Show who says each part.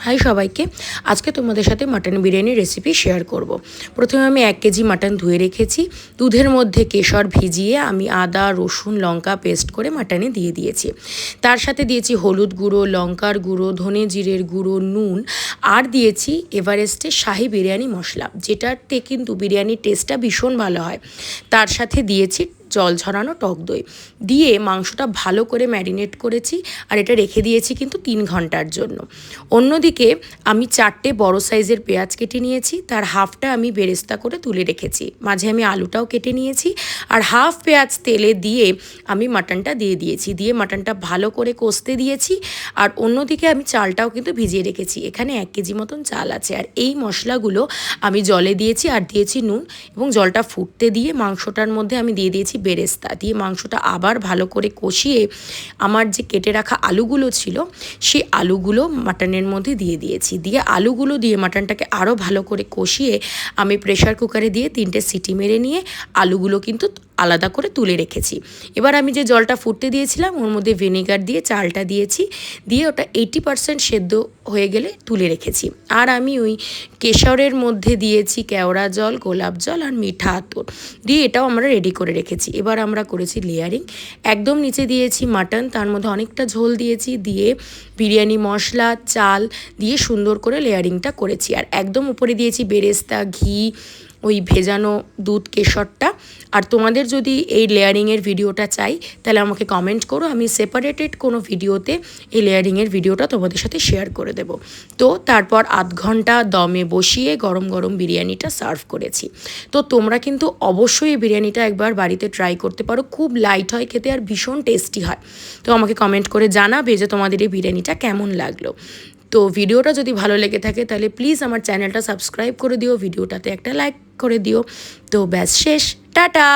Speaker 1: High সবাইকে, আজকে তোমাদের সাথে মাটন বিরিয়ানির রেসিপি শেয়ার করব। প্রথমে আমি 1 কেজি মাটন ধুয়ে রেখেছি। দুধের মধ্যে কেশর ভিজিয়ে আমি আদা রসুন লঙ্কা পেস্ট করে মাটনে দিয়ে দিয়েছি। তার সাথে দিয়েছি হলুদ গুঁড়ো, লঙ্কার গুঁড়ো, ধনে জিরের গুঁড়ো, নুন আর দিয়েছি এভারেস্টের শাহি বিরিয়ানি মশলা, যেটাতে কিন্তু বিরিয়ানির টেস্টটা ভীষণ ভালো হয়। তার সাথে দিয়েছি জল ঝরানো টক দই দিয়ে মাংসটা ভালো করে ম্যারিনেট করেছি আর এটা রেখে দিয়েছি কিন্তু 3 ঘন্টার জন্য। অন্যদিকে আমি 4টে বড় সাইজের পেঁয়াজ কেটে নিয়েছি, তার হাফটা আমি বেরেস্তা করে তুলে রেখেছি। মাঝে আমি আলুটাও কেটে নিয়েছি আর হাফ পেঁয়াজ তেলে দিয়ে আমি মাটনটা দিয়ে দিয়েছি, দিয়ে মাটনটা ভালো করে কষতে দিয়েছি। আর অন্যদিকে আমি চালটাও কিন্তু ভিজিয়ে রেখেছি। এখানে 1 কেজি মতন চাল আছে। আর এই মশলাগুলো আমি জলে দিয়েছি আর দিয়েছি নুন, এবং জলটা ফুটতে দিয়ে মাংসটার মধ্যে আমি দিয়ে দিয়েছি বেরেস্তা, দিয়ে মাংসটা আবার ভালো করে কষিয়ে আমার যে কেটে রাখা আলুগুলো ছিল সেই আলুগুলো মাটনের মধ্যে দিয়ে দিয়েছি। দিয়ে আলুগুলো দিয়ে মাটনটাকে আরও ভালো করে কষিয়ে আমি প্রেশার কুকারে দিয়ে 3টে সিটি মেরে নিয়ে আলুগুলো কিন্তু আলাদা করে তুলে রেখেছি। এবার আমি যে জলটা ফুটতে দিয়েছিলাম ওর মধ্যে ভিনেগার দিয়ে চালটা দিয়েছি, দিয়ে ওটা 80% সেদ্ধ হয়ে গেলে তুলে রেখেছি। আর আমি ওই কেশরের মধ্যে দিয়েছি কেওড়া জল, গোলাপ জল আর মিঠা আতর দিয়ে এটাও আমরা রেডি করে রেখেছি। এবার আমরা করেছি লেয়ারিং। একদম নিচে দিয়েছি মাটন, তার মধ্যে অনেকটা ঝোল দিয়েছি, দিয়ে বিরিয়ানি মশলা চাল দিয়ে সুন্দর করে লেয়ারিংটা করেছি। আর একদম উপরে দিয়েছি বেরেস্তা, ঘি, ওই ভেজানো দুধ কেশরটা। আর তোমাদের যদি এই লেয়ারিংয়ের ভিডিওটা চাই তাহলে আমাকে কমেন্ট করো, আমি সেপারেটেড কোনো ভিডিওতে এই লেয়ারিংয়ের ভিডিওটা তোমাদের সাথে শেয়ার করে দেব। তো তারপর 8 ঘন্টা দমে বসিয়ে গরম গরম বিরিয়ানিটা সার্ভ করেছি। তো তোমরা কিন্তু অবশ্যই এই বিরিয়ানিটা একবার বাড়িতে ট্রাই করতে পারো, খুব লাইট হয় খেতে আর ভীষণ টেস্টি হয়। তো আমাকে কমেন্ট করে জানাবে যে তোমাদের এই বিরিয়ানিটা কেমন লাগলো। তো ভিডিওটা যদি ভালো লেগে থাকে তাহলে প্লিজ আমার চ্যানেলটা সাবস্ক্রাইব করে দিও, ভিডিওটাতে একটা লাইক করে দিও। তো ব্যাস শেষ, টাটা।